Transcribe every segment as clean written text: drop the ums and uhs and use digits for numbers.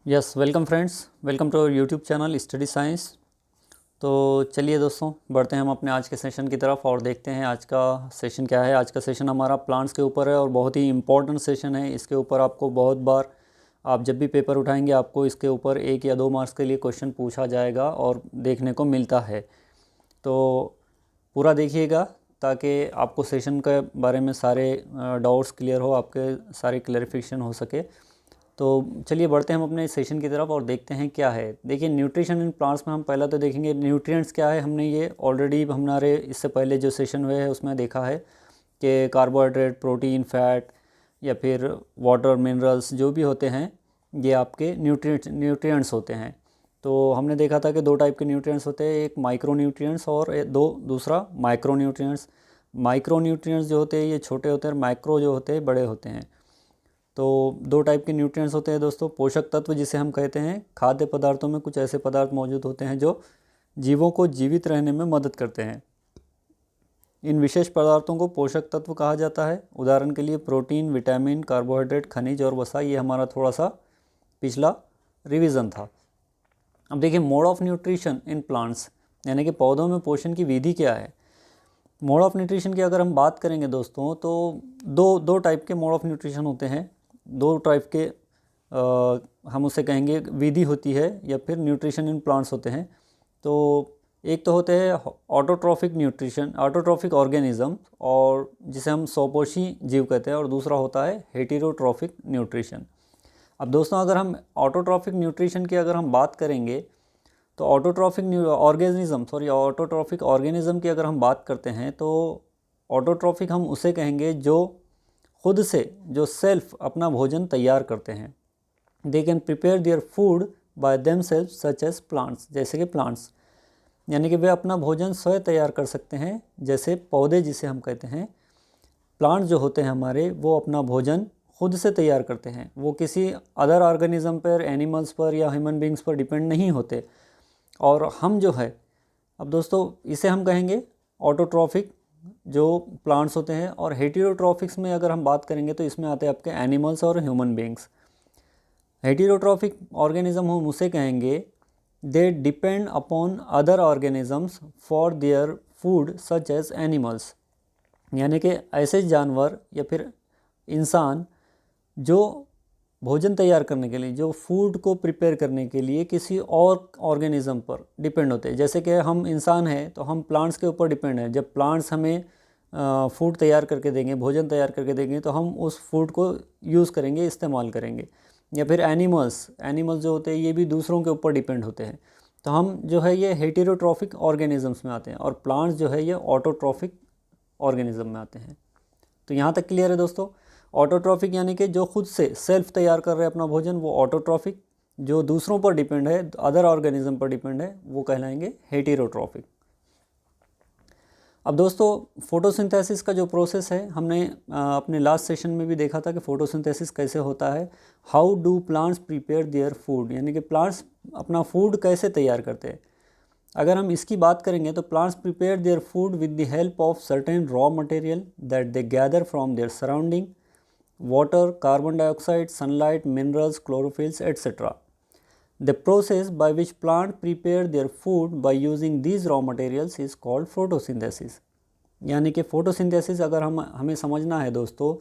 Yes welcome friends, welcome to our YouTube channel study science. तो चलिए दोस्तों, बढ़ते हैं हम अपने आज के सेशन की तरफ और देखते हैं आज का सेशन क्या है। आज का सेशन हमारा प्लांट्स के ऊपर है और बहुत ही इम्पॉर्टेंट सेशन है। इसके ऊपर आपको बहुत बार, आप जब भी पेपर उठाएंगे आपको इसके ऊपर 1 या 2 मार्क्स के लिए क्वेश्चन पूछा जाएगा और देखने को मिलता है। तो पूरा देखिएगा ताकि आपको सेशन के बारे में सारे डाउट्स क्लियर हो, आपके सारे क्लैरिफिकेशन हो सके। तो चलिए बढ़ते हैं हम अपने सेशन की तरफ और देखते हैं क्या है। देखिए, न्यूट्रिशन इन प्लांट्स में हम पहला तो देखेंगे न्यूट्रिएंट्स क्या है। हमने ये ऑलरेडी हमारे इससे पहले जो सेशन हुए हैं उसमें देखा है कि कार्बोहाइड्रेट, प्रोटीन, फैट या फिर वाटर, मिनरल्स जो भी होते हैं ये आपके न्यूट्रिएंट्स होते हैं। तो हमने देखा था कि 2 टाइप के न्यूट्रिएंट्स होते हैं, एक माइक्रो न्यूट्रिएंट्स और दूसरा माइक्रो न्यूट्रिएंट्स। माइक्रो न्यूट्रिएंट्स जो होते हैं ये छोटे होते हैं, माइक्रो जो होते हैं बड़े होते हैं। तो 2 टाइप के न्यूट्रिएंट्स होते हैं दोस्तों। पोषक तत्व जिसे हम कहते हैं, खाद्य पदार्थों में कुछ ऐसे पदार्थ मौजूद होते हैं जो जीवों को जीवित रहने में मदद करते हैं। इन विशेष पदार्थों को पोषक तत्व कहा जाता है। उदाहरण के लिए प्रोटीन, विटामिन, कार्बोहाइड्रेट, खनिज और वसा। ये हमारा थोड़ा सा पिछला रिवीजन था। अब देखिए, mode of nutrition in plants, यानी कि पौधों में पोषण की विधि क्या है। मोड ऑफ न्यूट्रिशन की अगर हम बात करेंगे दोस्तों, तो दो टाइप के मोड ऑफ न्यूट्रिशन होते हैं। 2 टाइप के हम उसे कहेंगे विधि होती है या फिर न्यूट्रिशन इन प्लांट्स होते हैं। तो एक तो होते हैं ऑटोट्रॉफिक न्यूट्रिशन, ऑटोट्रॉफिक ऑर्गेनिज्म, और जिसे हम स्वपोषी जीव कहते हैं, और दूसरा होता है हेटेरोट्रॉफिक न्यूट्रिशन। अब दोस्तों, अगर हम ऑटोट्रॉफिक न्यूट्रिशन की अगर हम बात करेंगे तो ऑटोट्रॉफिक ऑर्गेनिज्म की अगर हम बात करते हैं तो ऑटोट्रॉफिक हम उसे कहेंगे जो खुद से, जो सेल्फ अपना भोजन तैयार करते हैं। They can prepare their food by themselves such as plants, जैसे कि प्लांट्स, यानी कि वे अपना भोजन स्वयं तैयार कर सकते हैं, जैसे पौधे जिसे हम कहते हैं। प्लांट जो होते हैं हमारे, वो अपना भोजन खुद से तैयार करते हैं। वो किसी अदर ऑर्गेनिज्म पर, एनिमल्स पर या ह्यूमन बींग्स पर डिपेंड नहीं होते। और हम जो है, अब दोस्तों इसे हम कहेंगे ऑटोट्रॉफिक जो प्लांट्स होते हैं। और हेटेरोट्रॉफिक्स में अगर हम बात करेंगे तो इसमें आते हैं आपके एनिमल्स और ह्यूमन बींग्स। हेटेरोट्रॉफिक ऑर्गेनिज्म हम उसे कहेंगे they depend upon other organisms for their food such as animals, यानी कि ऐसे जानवर या फिर इंसान जो भोजन तैयार करने के लिए, जो फूड को प्रिपेयर करने के लिए किसी और ऑर्गेनिज्म पर डिपेंड होते हैं। जैसे कि हम इंसान हैं तो हम प्लांट्स के ऊपर डिपेंड हैं। जब प्लांट्स हमें फूड तैयार करके देंगे, भोजन तैयार करके देंगे, तो हम उस फूड को यूज़ करेंगे, इस्तेमाल करेंगे। या फिर एनिमल्स जो होते हैं ये भी दूसरों के ऊपर डिपेंड होते हैं। तो हम जो है ये हेटेरोट्रॉफिक ऑर्गेनिजम्स में आते हैं, और प्लांट्स जो है ये ऑटोट्रॉफिक ऑर्गेनिज्म में आते हैं। तो यहाँ तक क्लियर है दोस्तों। ऑटोट्रॉफिक यानी कि जो खुद से सेल्फ तैयार कर रहे हैं अपना भोजन, वो ऑटोट्रॉफिक। जो दूसरों पर डिपेंड है, अदर ऑर्गेनिज्म पर डिपेंड है, वो कहलाएंगे हेटेरोट्रॉफिक। अब दोस्तों, फोटोसिंथेसिस का जो प्रोसेस है, हमने अपने लास्ट सेशन में भी देखा था कि फोटोसिंथेसिस कैसे होता है। How do plants prepare their food, यानी कि प्लांट्स अपना फूड कैसे तैयार करते हैं। अगर हम इसकी बात करेंगे तो plants prepare their food with the help of certain raw material that they gather from their surrounding, water, carbon dioxide, sunlight, minerals, chlorophylls, etc. The process by which plants prepare their food by using these raw materials is called photosynthesis। यानी कि photosynthesis अगर हमें समझना है दोस्तों,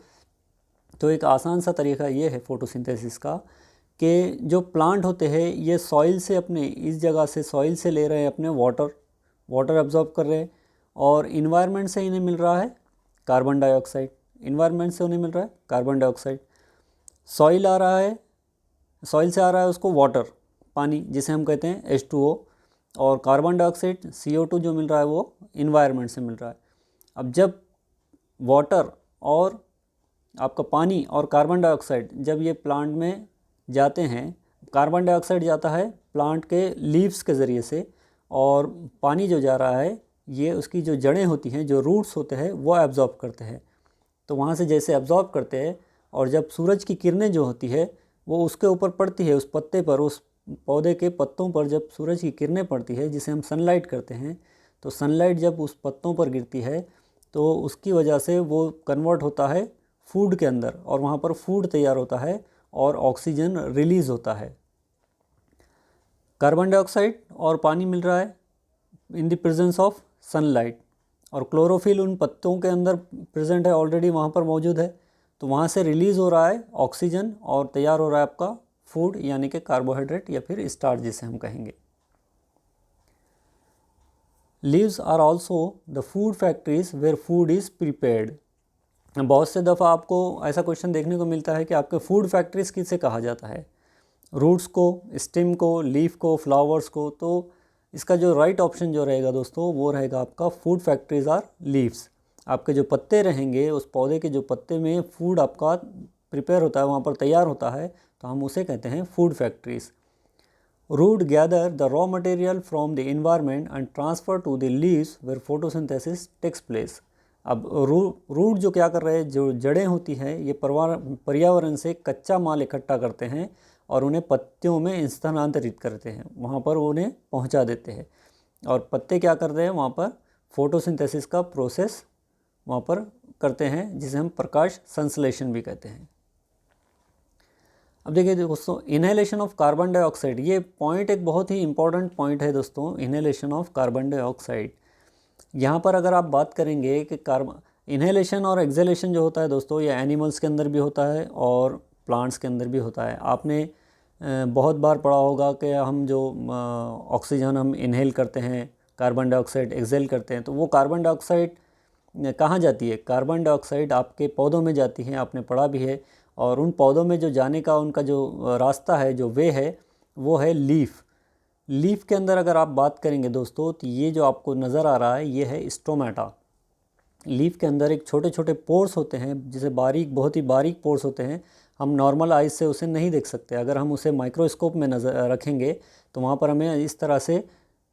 तो एक आसान सा तरीका ये है फोटोसिंथेसिस का कि जो प्लांट होते हैं ये सॉइल से, अपने इस जगह से सॉइल से ले रहे हैं अपने वाटर एब्जॉर्ब कर रहे हैं, और इन्वायरमेंट से इन्हें मिल रहा है कार्बन डाइऑक्साइड। इन्वायरमेंट से उन्हें मिल रहा है कार्बन डाइऑक्साइड। सॉइल आ रहा है, सॉइल से आ रहा है उसको वाटर, पानी जिसे हम कहते हैं H2O, और कार्बन डाइऑक्साइड CO2 जो मिल रहा है वो इन्वायरमेंट से मिल रहा है। अब जब वाटर और आपका पानी और कार्बन डाइऑक्साइड जब ये प्लांट में जाते हैं, कार्बन डाइऑक्साइड जाता है प्लांट के लीव्स के ज़रिए से, और पानी जो जा रहा है ये उसकी जो जड़ें होती हैं, जो रूट्स होते हैं, वो एब्जॉर्ब करते हैं। तो वहाँ से जैसे एब्जॉर्ब करते हैं, और जब सूरज की किरणें जो होती है वो उसके ऊपर पड़ती है, उस पत्ते पर, उस पौधे के पत्तों पर जब सूरज की किरणें पड़ती है, जिसे हम सनलाइट कहते हैं, तो सनलाइट जब उस पत्तों पर गिरती है तो उसकी वजह से वो कन्वर्ट होता है फूड के अंदर, और वहाँ पर फूड तैयार होता है और ऑक्सीजन रिलीज़ होता है। कार्बन डाइऑक्साइड और पानी मिल रहा है in the presence of sunlight, और क्लोरोफिल उन पत्तों के अंदर प्रेजेंट है, ऑलरेडी वहाँ पर मौजूद है। तो वहाँ से रिलीज़ हो रहा है ऑक्सीजन और तैयार हो रहा है आपका फूड, यानी कि कार्बोहाइड्रेट या फिर स्टार्च जिसे हम कहेंगे। Leaves are also the food factories where food is prepared. बहुत से दफ़ा आपको ऐसा क्वेश्चन देखने को मिलता है कि आपके फूड फैक्ट्रीज किसे कहा जाता है, रूट्स को, स्टेम को, लीफ को, फ्लावर्स को। तो इसका जो राइट ऑप्शन जो रहेगा दोस्तों वो रहेगा आपका फूड फैक्ट्रीज आर लीव्स। आपके जो पत्ते रहेंगे, उस पौधे के जो पत्ते में फूड आपका प्रिपेयर होता है, वहाँ पर तैयार होता है, तो हम उसे कहते हैं food factories. Root gather the raw material from the environment and transfer to the leaves where photosynthesis takes place. अब रूट जो क्या कर रहे हैं, जो जड़ें होती हैं, ये पर्यावरण से कच्चा माल इकट्ठा करते हैं और उन्हें पत्तियों में स्थानांतरित करते हैं, वहाँ पर उन्हें पहुँचा देते हैं। और पत्ते क्या करते हैं, वहाँ पर फोटोसिंथेसिस का प्रोसेस वहाँ पर करते हैं, जिसे हम प्रकाश संश्लेषण भी कहते हैं। अब देखिए दोस्तों, इनहेलेशन ऑफ कार्बन डाइऑक्साइड, ये पॉइंट एक बहुत ही इंपॉर्टेंट पॉइंट है दोस्तों, इनहेलेशन ऑफ कार्बन डाइऑक्साइड। यहाँ पर अगर आप बात करेंगे कि इनहेलेशन और एक्सहेलेशन जो होता है दोस्तों, ये एनिमल्स के अंदर भी होता है और प्लांट्स के अंदर भी होता है। आपने बहुत बार पढ़ा होगा कि हम जो ऑक्सीजन हम इनहेल करते हैं, कार्बन डाइऑक्साइड एक्सहेल करते हैं, तो वो कार्बन डाइऑक्साइड कहाँ जाती है, कार्बन डाइऑक्साइड आपके पौधों में जाती है, आपने पढ़ा भी है। और उन पौधों में जो जाने का उनका जो रास्ता है, जो वे है, वो है लीफ। लीफ के अंदर अगर आप बात करेंगे दोस्तों, तो ये जो आपको नज़र आ रहा है ये है स्टोमेटा। लीफ के अंदर एक छोटे छोटे पोर्स होते हैं, जिसे बारीक, बहुत ही बारीक पोर्स होते हैं। हम नॉर्मल आइज से उसे नहीं देख सकते, अगर हम उसे माइक्रोस्कोप में नज़र रखेंगे तो वहाँ पर हमें इस तरह से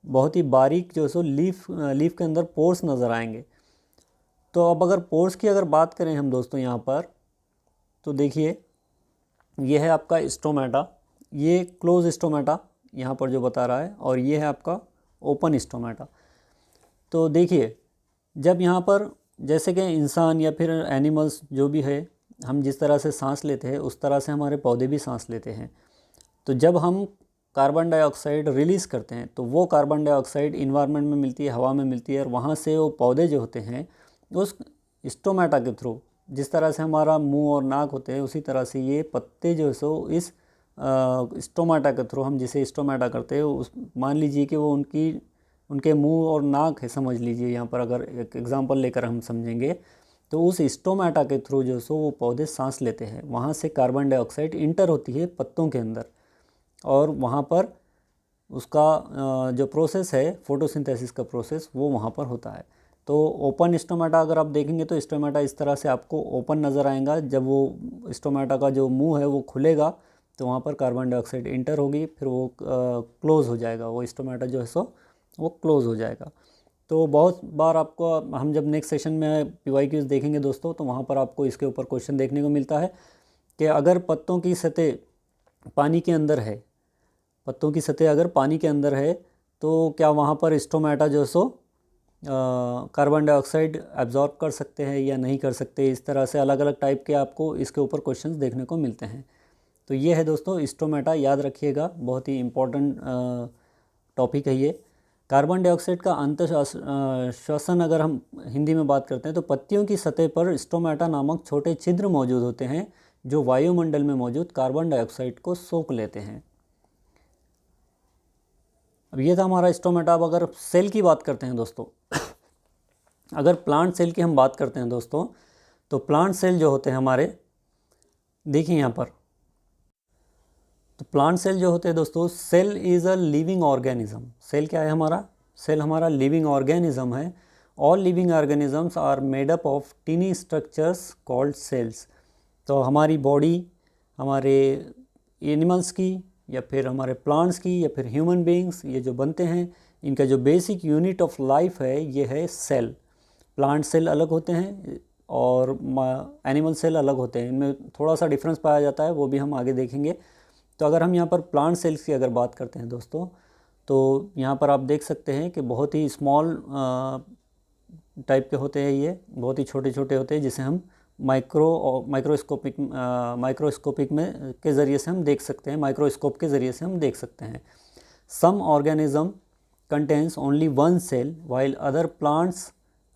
बहुत ही बारीक जो सो लीफ के अंदर पोर्स नज़र आएंगे। तो अब अगर पोर्स की अगर बात करें हम दोस्तों यहाँ पर, तो देखिए ये है आपका स्टोमेटा, ये क्लोज स्टोमेटा यहाँ पर जो बता रहा है, और ये है आपका ओपन स्टोमेटा। तो देखिए जब यहाँ पर जैसे कि इंसान या फिर एनिमल्स जो भी है, हम जिस तरह से सांस लेते हैं उस तरह से हमारे पौधे भी सांस लेते हैं। तो जब हम कार्बन डाइऑक्साइड रिलीज़ करते हैं तो वो कार्बन डाइऑक्साइड इन्वायरमेंट में मिलती है, हवा में मिलती है, और वहाँ से वो पौधे जो होते हैं उस स्टोमेटा के थ्रू, जिस तरह से हमारा मुंह और नाक होते हैं उसी तरह से ये पत्ते जो है सो इस स्टोमेटा के थ्रू, हम जिसे स्टोमेटा करते हैं, उस मान लीजिए कि वो उनके मुंह और नाक है, समझ लीजिए यहाँ पर अगर एक एग्जांपल लेकर हम समझेंगे, तो उस स्टोमेटा के थ्रू जो सो वो पौधे सांस लेते हैं। वहाँ से कार्बन डाइऑक्साइड इंटर होती है पत्तों के अंदर, और वहाँ पर उसका जो प्रोसेस है फोटोसिंथेसिस का प्रोसेस, वो वहाँ पर होता है। तो ओपन स्टोमेटा अगर आप देखेंगे तो स्टोमेटा इस तरह से आपको ओपन नज़र आएगा। जब वो स्टोमेटा का जो मुंह है वो खुलेगा तो वहाँ पर कार्बन डाइऑक्साइड इंटर होगी, फिर वो क्लोज़ हो जाएगा, वो स्टोमेटा जो है सो वो क्लोज़ हो जाएगा। तो बहुत बार आपको, हम जब नेक्स्ट सेशन में PYQs देखेंगे दोस्तों, तो वहाँ पर आपको इसके ऊपर क्वेश्चन देखने को मिलता है कि अगर पत्तों की सतह पानी के अंदर है, पत्तों की सतह अगर पानी के अंदर है, तो क्या वहाँ पर स्टोमेटा जो सो कार्बन डाइऑक्साइड एब्जॉर्ब कर सकते हैं या नहीं कर सकते। इस तरह से अलग अलग टाइप के आपको इसके ऊपर क्वेश्चंस देखने को मिलते हैं। तो ये है दोस्तों स्टोमेटा, याद रखिएगा, बहुत ही इम्पोर्टेंट टॉपिक है ये। कार्बन डाइऑक्साइड का श्वसन अगर हम हिंदी में बात करते हैं तो पत्तियों की सतह पर स्टोमेटा नामक छोटे छिद्र मौजूद होते हैं जो वायुमंडल में मौजूद कार्बन डाइऑक्साइड को सोख लेते हैं। अब ये था हमारा स्टोमेटा। अब अगर सेल की बात करते हैं दोस्तों, अगर प्लांट सेल की हम बात करते हैं दोस्तों, तो प्लांट सेल जो होते हैं हमारे, देखिए यहाँ पर, तो प्लांट सेल जो होते हैं दोस्तों, cell is a living organism. Cell क्या है हमारा, सेल हमारा लिविंग ऑर्गेनिज्म है। All living organisms are made up of tiny structures called cells. तो हमारी बॉडी, हमारे एनिमल्स की या फिर हमारे प्लांट्स की या फिर ह्यूमन बीइंग्स, ये जो बनते हैं, इनका जो बेसिक यूनिट ऑफ लाइफ है ये है सेल। प्लांट सेल अलग होते हैं और एनिमल सेल अलग होते हैं, इनमें थोड़ा सा डिफरेंस पाया जाता है, वो भी हम आगे देखेंगे। तो अगर हम यहाँ पर प्लांट सेल्स की अगर बात करते हैं दोस्तों, तो यहाँ पर आप देख सकते हैं कि बहुत ही स्मॉल टाइप के होते हैं, ये बहुत ही छोटे छोटे होते हैं, जिसे हम माइक्रोस्कोपिक में के ज़रिए से हम देख सकते हैं, माइक्रोस्कोप के ज़रिए से हम देख सकते हैं। Some organism contains only one cell while other plants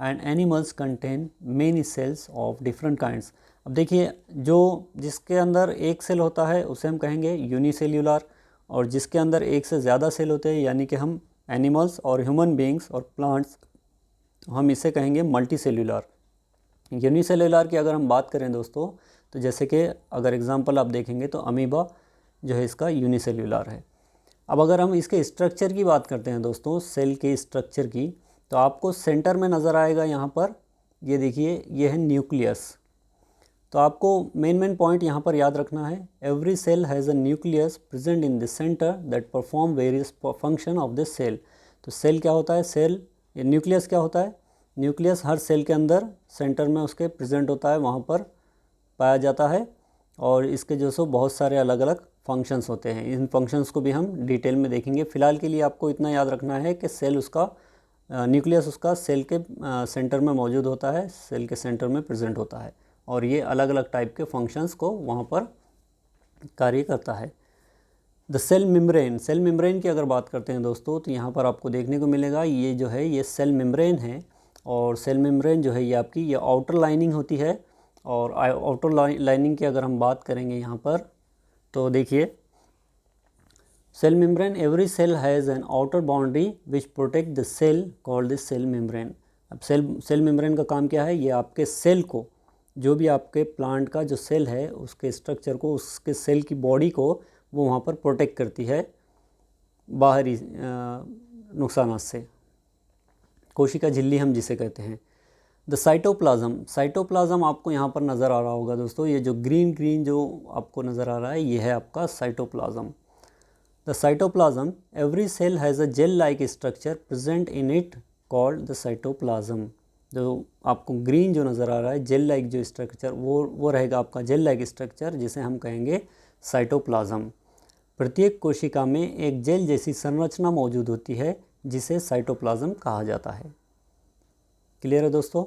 and animals contain many cells of different kinds। अब देखिए जो जिसके अंदर एक सेल होता है उसे हम कहेंगे यूनिसेल्यूलर, और जिसके अंदर एक से ज़्यादा सेल होते हैं यानी कि हम एनिमल्स और ह्यूमन बींग्स और प्लांट्स, हम इसे कहेंगे मल्टी सेल्यूलर। यूनिसेल्यूलर की अगर हम बात करें दोस्तों, तो जैसे कि अगर एग्जांपल आप देखेंगे तो अमीबा जो है इसका यूनिसेल्यूलर है। अब अगर हम इसके स्ट्रक्चर की बात करते हैं दोस्तों, सेल के स्ट्रक्चर की, तो आपको सेंटर में नज़र आएगा यहाँ पर, ये देखिए ये है न्यूक्लियस। तो आपको मेन पॉइंट यहाँ पर याद रखना है, every cell has a nucleus present in the centre that perform various function of the cell. तो सेल क्या होता है, सेल ये न्यूक्लियस क्या होता है, न्यूक्लियस हर सेल के अंदर सेंटर में उसके प्रेजेंट होता है, वहाँ पर पाया जाता है, और इसके जो सो बहुत सारे अलग अलग फंक्शंस होते हैं। इन फंक्शंस को भी हम डिटेल में देखेंगे। फ़िलहाल के लिए आपको इतना याद रखना है कि सेल उसका न्यूक्लियस उसका सेल के सेंटर में मौजूद होता है, सेल के सेंटर में प्रेजेंट होता है, और ये अलग अलग टाइप के फंक्शंस को वहाँ पर कार्य करता है। The cell membrane, cell membrane की अगर बात करते हैं दोस्तों, तो यहाँ पर आपको देखने को मिलेगा ये जो है ये सेल मेम्ब्रेन है, और सेल मेम्ब्रेन जो है ये आपकी ये आउटर लाइनिंग होती है। और आउटर लाइनिंग की अगर हम बात करेंगे यहाँ पर, तो देखिए cell membrane, every cell has an outer boundary which protect the cell called the cell membrane. अब सेल मेम्ब्रेन का काम क्या है, ये आपके सेल को, जो भी आपके प्लांट का जो सेल है उसके स्ट्रक्चर को, उसके सेल की बॉडी को वो वहाँ पर प्रोटेक्ट करती है बाहरी नुकसानात से। कोशिका झिल्ली हम जिसे कहते हैं। द साइटोप्लाज्म, साइटोप्लाज्म आपको यहाँ पर नज़र आ रहा होगा दोस्तों, ये जो ग्रीन जो आपको नज़र आ रहा है ये है आपका cytoplasm. The cytoplasm, every cell has a gel like structure present in it called the cytoplasm. जो आपको ग्रीन जो नज़र आ रहा है, जेल लाइक जो स्ट्रक्चर, वो रहेगा आपका जेल लाइक स्ट्रक्चर, जिसे हम कहेंगे साइटोप्लाज्म। प्रत्येक कोशिका में एक जेल जैसी संरचना मौजूद होती है जिसे साइटोप्लाज्म कहा जाता है। क्लियर है दोस्तों।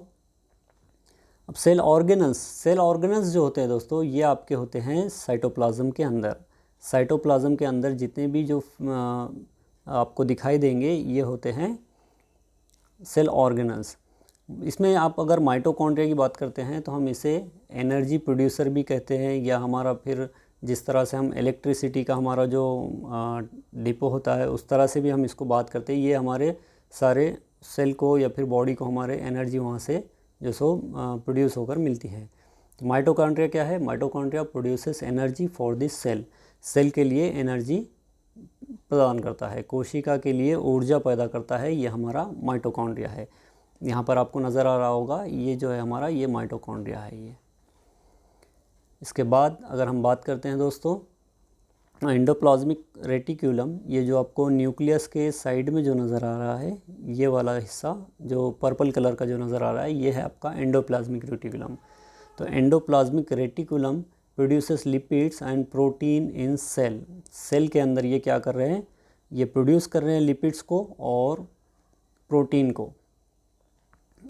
अब सेल ऑर्गेनल्स, सेल ऑर्गेनल्स जो होते हैं दोस्तों, ये आपके होते हैं साइटोप्लाज्म के अंदर। साइटोप्लाज्म के अंदर जितने भी जो आपको दिखाई देंगे ये होते हैं सेल ऑर्गेनल्स। इसमें आप अगर माइटोकॉन्ड्रिया की बात करते हैं तो हम इसे एनर्जी प्रोड्यूसर भी कहते हैं, या हमारा फिर जिस तरह से हम इलेक्ट्रिसिटी का हमारा जो डिपो होता है उस तरह से भी हम इसको बात करते हैं। ये हमारे सारे सेल को या फिर बॉडी को हमारे एनर्जी वहाँ से जो सो प्रोड्यूस होकर मिलती है। तो माइटोकॉन्ड्रिया क्या है, mitochondria produces energy for this cell, cell के लिए एनर्जी प्रदान करता है, कोशिका के लिए ऊर्जा पैदा करता है, ये हमारा माइटोकॉन्ड्रिया है। यहाँ पर आपको नज़र आ रहा होगा ये जो है हमारा ये माइटोकॉन्ड्रिया है ये। इसके बाद अगर हम बात करते हैं दोस्तों एंडोप्लाज्मिक रेटिक्यूलम, ये जो आपको न्यूक्लियस के साइड में जो नज़र आ रहा है, ये वाला हिस्सा जो पर्पल कलर का जो नज़र आ रहा है ये है आपका एंडोप्लाज्मिक रेटिक्यूलम। तो endoplasmic reticulum produces lipids and protein in cell, cell के अंदर ये क्या कर रहे हैं, ये प्रोड्यूस कर रहे हैं लिपिड्स को और प्रोटीन को।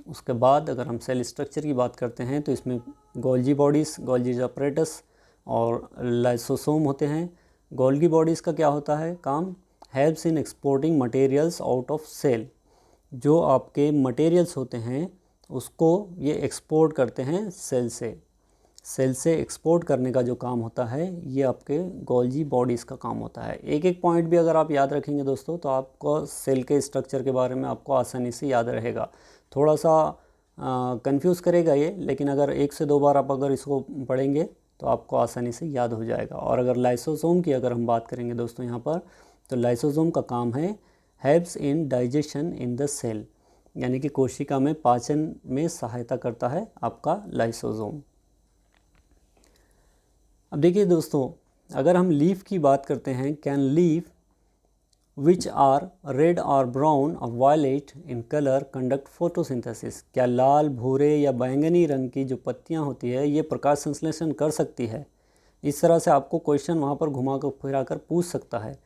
उसके बाद अगर हम सेल स्ट्रक्चर की बात करते हैं तो इसमें गोल्जी बॉडीज़, गोल्जी अपरेटस और लाइसोसोम होते हैं। गोल्गी बॉडीज़ का क्या होता है काम, helps in exporting materials out of cell, जो आपके मटेरियल्स होते हैं उसको ये एक्सपोर्ट करते हैं सेल से एक्सपोर्ट करने का जो काम होता है ये आपके गोल्जी बॉडीज़ का काम होता है। एक एक पॉइंट भी अगर आप याद रखेंगे दोस्तों तो आपको सेल के स्ट्रक्चर के बारे में आपको आसानी से याद रहेगा। थोड़ा सा कंफ्यूज करेगा ये, लेकिन अगर एक से दो बार आप अगर इसको पढ़ेंगे तो आपको आसानी से याद हो जाएगा। और अगर लाइसोसोम की अगर हम बात करेंगे दोस्तों यहाँ पर, तो लाइसोसोम का काम है helps in digestion in the cell, यानी कि कोशिका में पाचन में सहायता करता है आपका लाइसोसोम। अब देखिए दोस्तों, अगर हम लीफ की बात करते हैं, can leaf which are red और ब्राउन और violet in colour conduct photosynthesis, क्या लाल, भूरे या बैंगनी रंग की जो पत्तियां होती है ये प्रकाश संश्लेषण कर सकती है। इस तरह से आपको क्वेश्चन वहाँ पर घुमा कर फिरा कर पूछ सकता है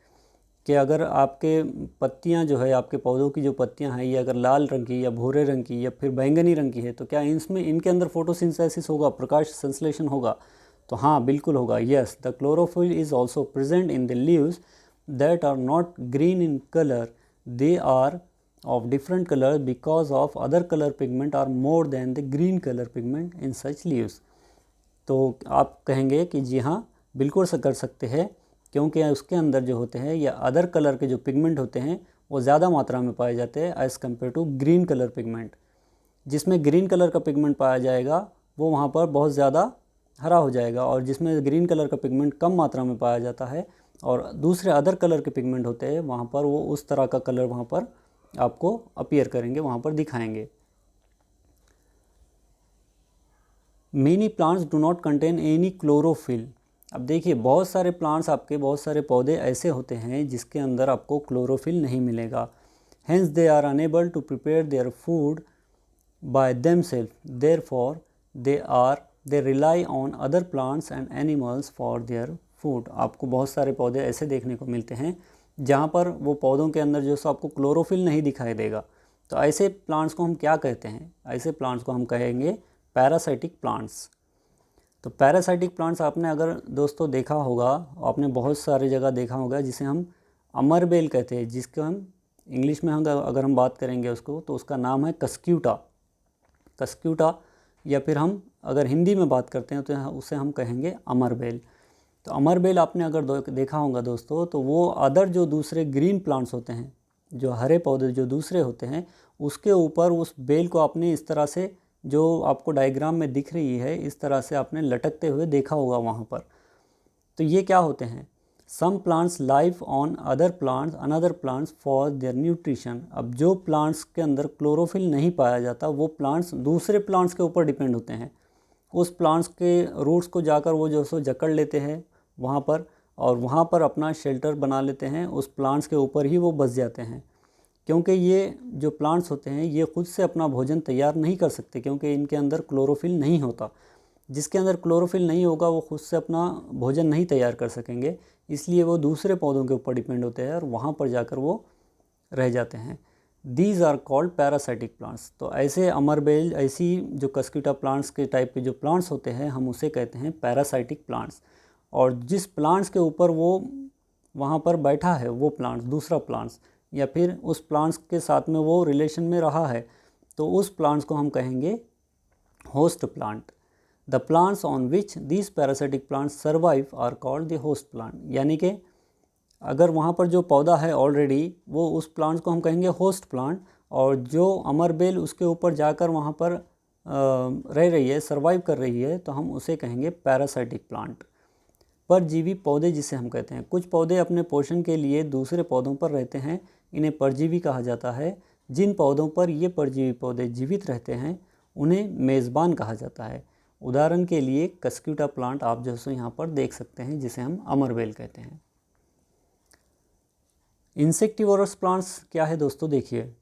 कि अगर आपके पत्तियां जो है, आपके पौधों की जो पत्तियां हैं ये अगर लाल रंग की या भूरे रंग की या फिर बैंगनी रंग की है तो क्या इसमें इनके अंदर फोटोसिंथेसिस होगा, प्रकाश संश्लेषण होगा। तो हाँ बिल्कुल होगा। Yes, the chlorophyll is also present in the leaves that are not green in color, they are of different color because of other color pigment are more than the green color pigment in such leaves। तो आप कहेंगे कि जी हाँ बिल्कुल से कर सकते हैं, क्योंकि उसके अंदर जो होते हैं या अदर कलर के जो पिगमेंट होते हैं वो ज़्यादा मात्रा में पाए जाते हैं as compared to green colour pigment. जिसमें ग्रीन कलर का पिगमेंट पाया जाएगा वो वहाँ पर बहुत ज़्यादा हरा हो जाएगा, और जिसमें ग्रीन कलर का पिगमेंट कम मात्रा में पाया जाता है और दूसरे अदर कलर के पिगमेंट होते हैं वहाँ पर वो उस तरह का कलर वहाँ पर आपको अपीयर करेंगे, वहाँ पर दिखाएंगे। Many plants do not contain any chlorophyll. अब देखिए बहुत सारे प्लांट्स आपके, बहुत सारे पौधे ऐसे होते हैं जिसके अंदर आपको क्लोरोफिल नहीं मिलेगा। Hence they are unable to prepare their food by themselves, therefore they rely on other plants and animals for their food. आपको बहुत सारे पौधे ऐसे देखने को मिलते हैं जहाँ पर वो पौधों के अंदर जो सो आपको क्लोरोफिल नहीं दिखाई देगा। तो ऐसे प्लांट्स को हम क्या कहते हैं? ऐसे प्लांट्स को हम कहेंगे पैरासाइटिक प्लांट्स। तो पैरासाइटिक प्लांट्स आपने अगर दोस्तों देखा होगा, आपने बहुत सारे जगह देखा होगा, जिसे हम अमरबेल कहते हैं, जिसको हम इंग्लिश में अगर हम बात करेंगे उसको तो उसका नाम है कस्क्यूटा, या फिर हम अगर हिंदी में बात करते हैं तो उसे हम कहेंगे अमरबेल। तो अमरबेल आपने अगर देखा होगा दोस्तों, तो वो अदर जो दूसरे ग्रीन प्लांट्स होते हैं, जो हरे पौधे जो दूसरे होते हैं, उसके ऊपर उस बेल को आपने इस तरह से, जो आपको डायग्राम में दिख रही है, इस तरह से आपने लटकते हुए देखा होगा वहाँ पर। तो ये क्या होते हैं? Some plants live on another plants for their nutrition. अब जो प्लांट्स के अंदर क्लोरोफिल नहीं पाया जाता वो प्लांट्स दूसरे प्लांट्स के ऊपर डिपेंड होते हैं। उस प्लांट्स के रूट्स को जाकर वो जो सो जकड़ लेते हैं वहाँ पर, और वहाँ पर अपना शेल्टर बना लेते हैं, उस प्लांट्स के ऊपर ही वो बस जाते हैं। क्योंकि ये जो प्लांट्स होते हैं ये खुद से अपना भोजन तैयार नहीं कर सकते, क्योंकि इनके अंदर क्लोरोफिल नहीं होता। जिसके अंदर क्लोरोफिल नहीं होगा वो खुद से अपना भोजन नहीं तैयार कर सकेंगे, इसलिए वो दूसरे पौधों के ऊपर डिपेंड होते हैं और वहाँ पर जाकर वो रह जाते हैं। These are called parasitic plants. तो ऐसे अमरबेल, ऐसी जो कस्क्यूटा प्लांट्स के टाइप के जो प्लांट्स होते हैं हम उसे कहते हैं पैरासाइटिक प्लांट्स। और जिस प्लांट्स के ऊपर वो वहाँ पर बैठा है वो प्लांट्स, दूसरा प्लांट्स, या फिर उस प्लांट्स के साथ में वो रिलेशन में रहा है, तो उस प्लांट्स को हम कहेंगे host plant. The plants on which these parasitic plants survive are called the host plant. यानी कि अगर वहाँ पर जो पौधा है ऑलरेडी, वो उस प्लांट्स को हम कहेंगे होस्ट प्लांट, और जो अमरबेल उसके ऊपर जाकर वहाँ पर रह रही है, सर्वाइव कर रही है, तो हम उसे कहेंगे पैरासाइटिक प्लांट। परजीवी पौधे जिसे हम कहते हैं, कुछ पौधे अपने पोषण के लिए दूसरे पौधों पर रहते हैं, इन्हें परजीवी कहा जाता है। जिन पौधों पर ये परजीवी पौधे जीवित रहते हैं उन्हें मेज़बान कहा जाता है। उदाहरण के लिए कस्क्यूटा प्लांट आप जो सो यहाँ पर देख सकते हैं, जिसे हम अमरबेल कहते हैं। इंसेक्टिवोरस प्लांट्स क्या है दोस्तों? देखिए,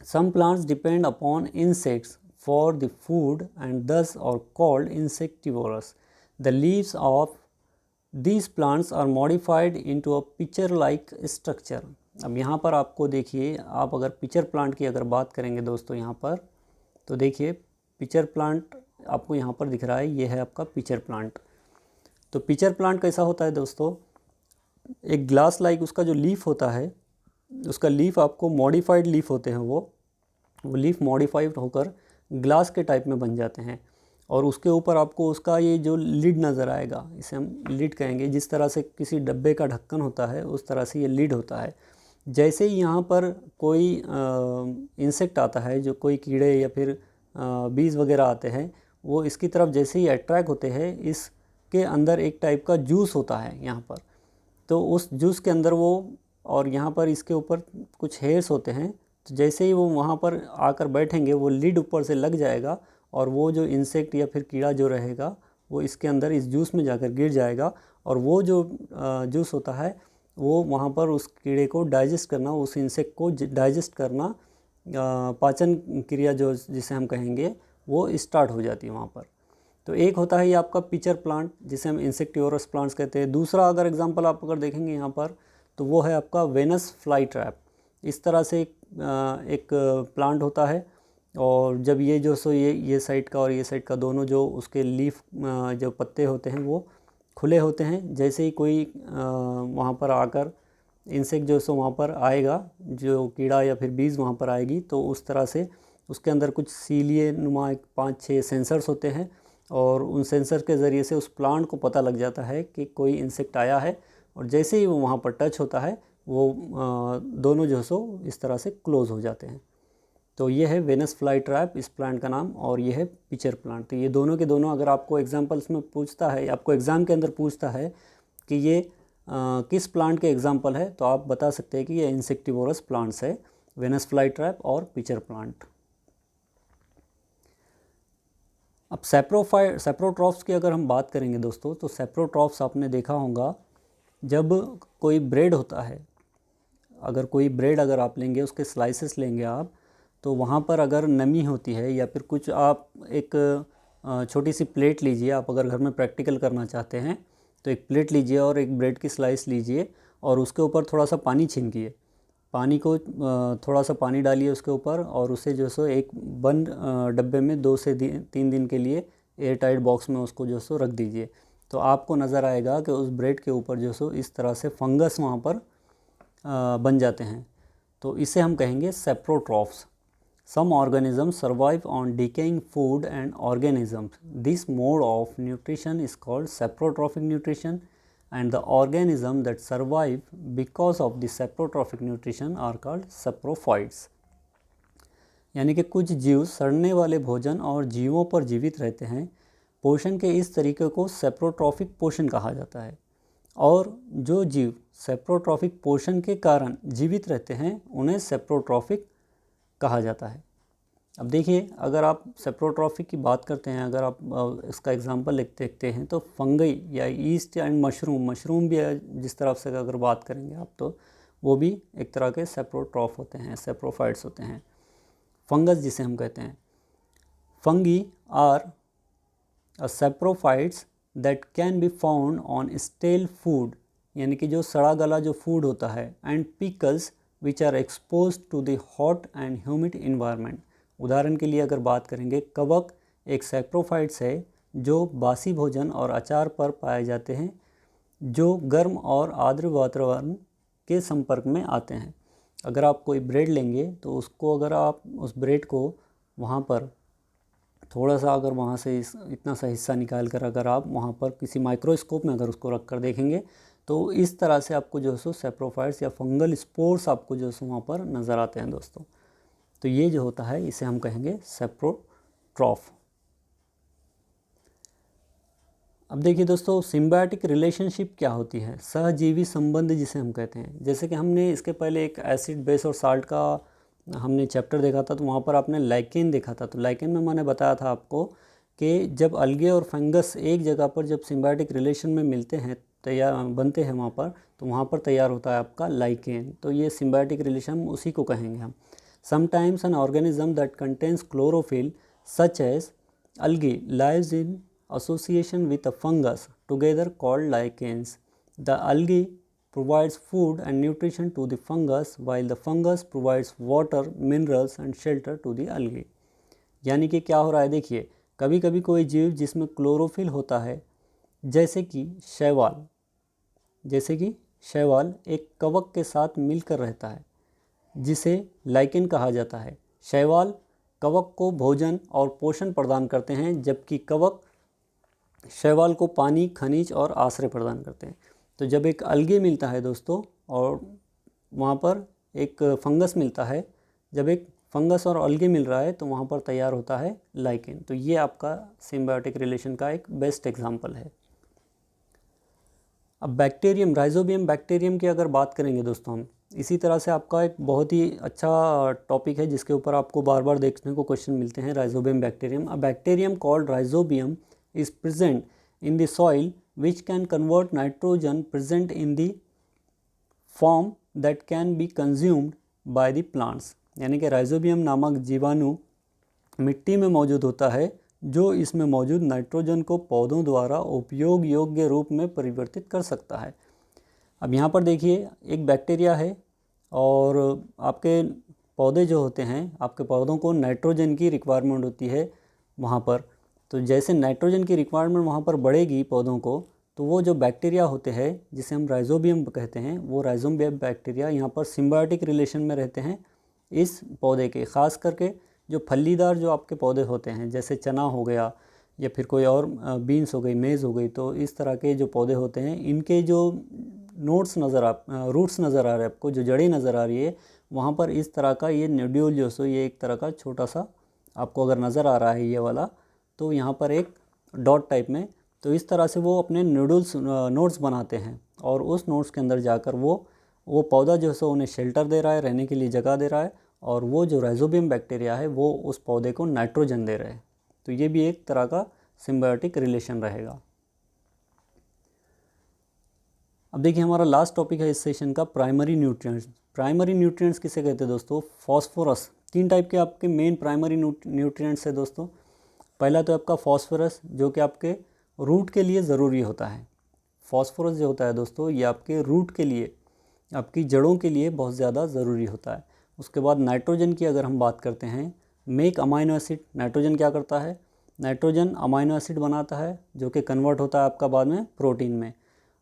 some plants depend upon insects for the food and thus are called insectivorous. The leaves of These plants are modified into a pitcher-like structure। अब यहाँ पर आपको देखिए, आप अगर पिचर प्लांट की अगर बात करेंगे दोस्तों यहाँ पर, तो देखिए पिचर प्लांट आपको यहाँ पर दिख रहा है, ये है आपका पिचर प्लांट। तो पिचर प्लांट कैसा होता है दोस्तों? एक ग्लास लाइक उसका जो लीफ होता है, उसका लीफ आपको मॉडिफाइड लीफ होते हैं, वो लीफ मॉडिफाइड होकर ग्लास के टाइप में बन जाते हैं, और उसके ऊपर आपको उसका ये जो लिड नज़र आएगा, इसे हम लिड कहेंगे। जिस तरह से किसी डब्बे का ढक्कन होता है उस तरह से ये लिड होता है। जैसे ही यहाँ पर कोई इंसेक्ट आता है, जो कोई कीड़े या फिर बीज वगैरह आते हैं, वो इसकी तरफ जैसे ही अट्रैक्ट होते हैं, इसके अंदर एक टाइप का जूस होता है यहाँ पर, तो उस जूस के अंदर वो, और यहाँ पर इसके ऊपर कुछ हेयर्स होते हैं, तो जैसे ही वो वहाँ पर आकर बैठेंगे वो लिड ऊपर से लग जाएगा, और वो जो इंसेक्ट या फिर कीड़ा जो रहेगा वो इसके अंदर इस जूस में जाकर गिर जाएगा, और वो जो जूस होता है वो वहाँ पर उस कीड़े को डाइजेस्ट करना, उस इंसेक्ट को डाइजेस्ट करना, पाचन क्रिया जो जिसे हम कहेंगे, वो स्टार्ट हो जाती है वहाँ पर। तो एक होता है ये आपका पिचर प्लांट, जिसे हम इंसेक्टिवोरस प्लांट्स कहते हैं। दूसरा अगर एग्जांपल आप अगर देखेंगे यहाँ पर, तो वो है आपका वेनस फ्लाई ट्रैप। इस तरह से एक प्लांट होता है, और जब ये जो सो ये साइड का और ये साइड का दोनों जो उसके लीफ जो पत्ते होते हैं वो खुले होते हैं, जैसे ही कोई वहाँ पर आकर इंसेक्ट जो सो वहाँ पर आएगा, जो कीड़ा या फिर बीज वहाँ पर आएगी, तो उस तरह से उसके अंदर कुछ सीलिए नुमा 5-6 सेंसर्स होते हैं और उन सेंसर के ज़रिए से उस प्लांट को पता लग जाता है कि कोई इंसेक्ट आया है, और जैसे ही वो वहाँ पर टच होता है वो दोनों जो सो इस तरह से क्लोज़ हो जाते हैं। तो ये है वेनस फ्लाई ट्रैप इस प्लांट का नाम, और ये है पिचर प्लांट। तो ये दोनों के दोनों अगर आपको एग्जाम्पल्स में पूछता है, आपको एग्ज़ाम के अंदर पूछता है कि ये किस प्लांट के एग्जाम्पल है, तो आप बता सकते हैं कि ये इंसेक्टिवोरस प्लांट्स है, वेनस फ्लाई ट्रैप और पिचर प्लांट। अब सेप्रोट्रॉफ्स की अगर हम बात करेंगे दोस्तों, तो सेप्रोट्रॉफ्स आपने देखा होगा, जब कोई ब्रेड होता है, अगर कोई ब्रेड अगर आप लेंगे, उसके स्लाइसेस लेंगे आप, तो वहाँ पर अगर नमी होती है या फिर कुछ, आप एक छोटी सी प्लेट लीजिए, आप अगर घर में प्रैक्टिकल करना चाहते हैं तो एक प्लेट लीजिए और एक ब्रेड की स्लाइस लीजिए और उसके ऊपर थोड़ा सा पानी छिड़किए, पानी को थोड़ा सा पानी डालिए उसके ऊपर, और उसे जो सो एक बंद डब्बे में 2 से 3 दिन के लिए एयर टाइट बॉक्स में उसको जो सो रख दीजिए। तो आपको नज़र आएगा कि उस ब्रेड के ऊपर जो सो इस तरह से फंगस वहाँ पर बन जाते हैं। तो इसे हम कहेंगे सेप्रोट्रॉफ्स। Some organisms survive on decaying food and organisms. This mode of nutrition is called saprotrophic nutrition, and the organisms that survive because of the saprotrophic nutrition are called saprophytes. यानी कि कुछ जीव सड़ने वाले भोजन और जीवों पर जीवित रहते हैं। पोषण के इस तरीके को सेप्रोट्रॉफिक पोषण कहा जाता है, और जो जीव सेप्रोट्रॉफिक पोषण के कारण जीवित रहते हैं उन्हें सेप्रोट्रॉफिक कहा जाता है। अब देखिए, अगर आप सेप्रोट्रॉफिक की बात करते हैं, अगर आप इसका एग्जांपल देखते हैं, तो फंगई या ईस्ट एंड मशरूम भी है, जिस तरफ से अगर बात करेंगे आप, तो वो भी एक तरह के सेप्रोट्रॉफ होते हैं, सेप्रोफाइट्स होते हैं। फंगस जिसे हम कहते हैं, fungi are saprophytes that can be found on stale food, यानी कि जो सड़ा गला जो फूड होता है, and pickles which are expose to the hot and humid environment. उदाहरण के लिए अगर बात करेंगे, कवक एक सेप्रोफाइट्स है जो बासी भोजन और अचार पर पाए जाते हैं जो गर्म और आर्द्र वातावरण के संपर्क में आते हैं। अगर आप कोई ब्रेड लेंगे तो उसको, अगर आप उस ब्रेड को वहाँ पर थोड़ा सा, अगर वहाँ से इतना सा हिस्सा निकाल कर अगर आप वहाँ पर किसी माइक्रोस्कोप में अगर उसको रख कर देखेंगे, तो इस तरह से आपको जो है सो सेप्रोफाइट्स या फंगल स्पोर्स आपको जो है सो वहाँ पर नज़र आते हैं दोस्तों। तो ये जो होता है इसे हम कहेंगे सेप्रोट्रॉफ। अब देखिए दोस्तों, सिम्बायोटिक रिलेशनशिप क्या होती है, सहजीवी संबंध जिसे हम कहते हैं। जैसे कि हमने इसके पहले एक एसिड बेस और साल्ट का हमने चैप्टर देखा था, तो वहाँ पर आपने लाइकेन देखा था। तो लाइकेन में मैंने बताया था आपको कि जब अलगे और फंगस एक जगह पर जब सिम्बायोटिक रिलेशन में मिलते हैं, तैयार बनते हैं वहाँ पर, तो वहाँ पर तैयार होता है आपका लाइकेन। तो ये सिम्बायोटिक रिलेशन उसी को कहेंगे हम। Sometimes an organism that contains chlorophyll, such as algae, lives in association with a fungus, together called lichens. The algae provides food and nutrition to the fungus, while the fungus provides water, minerals and shelter to the algae. यानी कि क्या हो रहा है, देखिए, कभी कभी कोई जीव जिसमें क्लोरोफिल होता है, जैसे कि शैवाल एक कवक के साथ मिलकर रहता है, जिसे लाइकेन कहा जाता है। शैवाल कवक को भोजन और पोषण प्रदान करते हैं, जबकि कवक शैवाल को पानी, खनिज और आश्रय प्रदान करते हैं। तो जब एक अलगे मिलता है दोस्तों, और वहाँ पर एक फंगस मिलता है, जब एक फंगस और अलगे मिल रहा है तो वहाँ पर तैयार होता है लाइकेन। तो ये आपका सिम्बायोटिक रिलेशन का एक बेस्ट एग्जाम्पल है। अब बैक्टीरियम, राइजोबियम बैक्टीरियम की अगर बात करेंगे दोस्तों हम, इसी तरह से आपका एक बहुत ही अच्छा टॉपिक है जिसके ऊपर आपको बार बार देखने को क्वेश्चन मिलते हैं, rhizobium bacterium. A bacterium called rhizobium is present in the soil which can convert nitrogen present in the form that can be consumed by the plants. यानी कि राइजोबियम नामक जीवाणु मिट्टी में मौजूद होता है, जो इसमें मौजूद नाइट्रोजन को पौधों द्वारा उपयोग योग्य रूप में परिवर्तित कर सकता है। अब यहाँ पर देखिए, एक बैक्टीरिया है और आपके पौधे जो होते हैं, आपके पौधों को नाइट्रोजन की रिक्वायरमेंट होती है वहाँ पर। तो जैसे नाइट्रोजन की रिक्वायरमेंट वहाँ पर बढ़ेगी पौधों को, तो वो जो बैक्टीरिया होते हैं जिसे हम राइजोबियम कहते हैं, वो राइजोबियम बैक्टीरिया यहाँ पर सिम्बायोटिक रिलेशन में रहते हैं इस पौधे के। ख़ास करके जो फलीदार जो आपके पौधे होते हैं, जैसे चना हो गया या फिर कोई और बीन्स हो गई, मेज़ हो गई, तो इस तरह के जो पौधे होते हैं इनके जो रूट्स नज़र आ रहे हैं आपको, जो जड़ें नज़र आ रही है, वहाँ पर इस तरह का ये नोड्यूल जो सो ये एक तरह का छोटा सा आपको अगर नज़र आ रहा है ये वाला, तो यहाँ पर एक डॉट टाइप में, तो इस तरह से वो अपने नोड्स बनाते हैं और उस नोड्स के अंदर जाकर वो पौधा जो है उन्हें शेल्टर दे रहा है, रहने के लिए जगह दे रहा है, और वो जो राइजोबियम बैक्टीरिया है वो उस पौधे को नाइट्रोजन दे रहे हैं। तो ये भी एक तरह का सिम्बायोटिक रिलेशन रहेगा। अब देखिए हमारा लास्ट टॉपिक है इस सेशन का, प्राइमरी न्यूट्रिएंट्स। प्राइमरी न्यूट्रिएंट्स किसे कहते हैं दोस्तों? फॉस्फोरस। 3 टाइप के आपके मेन प्राइमरी न्यूट्रिएंट्स है दोस्तों। पहला तो आपका फॉस्फोरस, जो कि आपके रूट के लिए ज़रूरी होता है। फॉस्फोरस जो होता है दोस्तों ये आपके रूट के लिए, आपकी जड़ों के लिए बहुत ज़्यादा ज़रूरी होता है। उसके बाद नाइट्रोजन की अगर हम बात करते हैं, मेक अमाइनो एसिड। नाइट्रोजन क्या करता है? नाइट्रोजन अमाइनो एसिड बनाता है जो कि कन्वर्ट होता है आपका बाद में प्रोटीन में,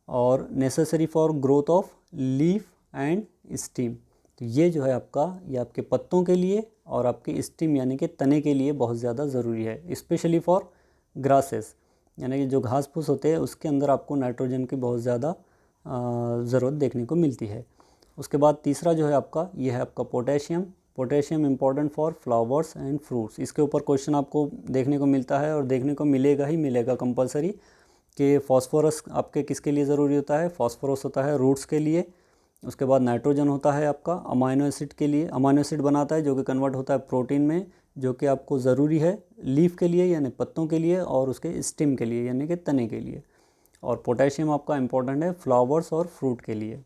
और necessary for growth of leaf and steam. तो ये जो है आपका, ये आपके पत्तों के लिए और आपके स्टीम यानी कि तने के लिए बहुत ज़्यादा ज़रूरी है, स्पेशली फॉर ग्रासेस, यानी कि जो घास फूस होते हैं उसके अंदर आपको नाइट्रोजन की बहुत ज़्यादा ज़रूरत देखने को मिलती है। उसके बाद तीसरा जो है आपका, ये है आपका potassium. Potassium important for flowers and fruits. इसके ऊपर क्वेश्चन आपको देखने को मिलता है और देखने को मिलेगा ही मिलेगा कंपलसरी, कि फॉस्फोरस आपके किसके लिए ज़रूरी होता है? फॉस्फोरस होता है रूट्स के लिए। उसके बाद नाइट्रोजन होता है आपका अमाइनो एसिड के लिए, अमाइनो एसिड बनाता है जो कि कन्वर्ट होता है प्रोटीन में, जो कि आपको ज़रूरी है लीफ के लिए यानी पत्तों के लिए, और उसके स्टेम के लिए यानी कि तने के लिए। और पोटेशियम आपका इम्पोर्टेंट है फ्लावर्स और फ्रूट के लिए।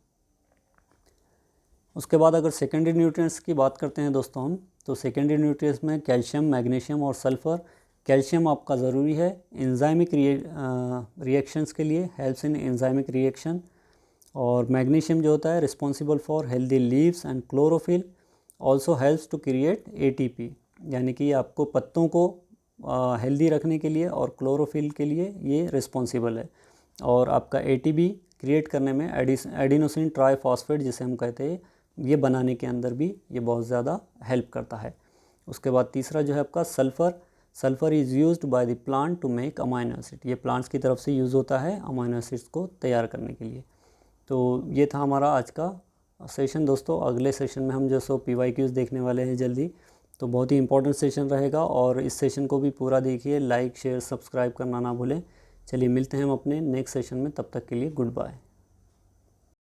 उसके बाद अगर सेकेंडरी न्यूट्रिएंट्स की बात करते हैं दोस्तों हम, तो सेकेंडरी न्यूट्रिएंट्स में कैल्शियम, मैग्नीशियम और सल्फ़र। कैल्शियम आपका ज़रूरी है एंजाइमिक रिएक्शंस के लिए, हेल्प्स इन एंजाइमिक रिएक्शन। और मैग्नीशियम जो होता है responsible for healthy leaves and chlorophyll, also helps to create ATP, यानी कि आपको पत्तों को हेल्दी रखने के लिए और क्लोरोफिल के लिए ये रिस्पॉन्सिबल है। और आपका एटीपी क्रिएट करने में एडिनोसिन ट्राइफॉस्फेट जिसे हम कहते हैं, ये बनाने के अंदर भी ये बहुत ज़्यादा हेल्प करता है। उसके बाद तीसरा जो है आपका sulphur. Sulphur is used by the plant to make amino acid. ये प्लांट्स की तरफ से यूज़ होता है अमाइनो एसिड्स को तैयार करने के लिए। तो ये था हमारा आज का सेशन दोस्तों। अगले सेशन में हम जो सो PYQs देखने वाले हैं जल्दी, तो बहुत ही इंपॉर्टेंट सेशन रहेगा, और इस सेशन को भी पूरा देखिए, लाइक शेयर सब्सक्राइब करना ना भूलें। चलिए मिलते हैं हम अपने नेक्स्ट सेशन में, तब तक के लिए गुड बाय।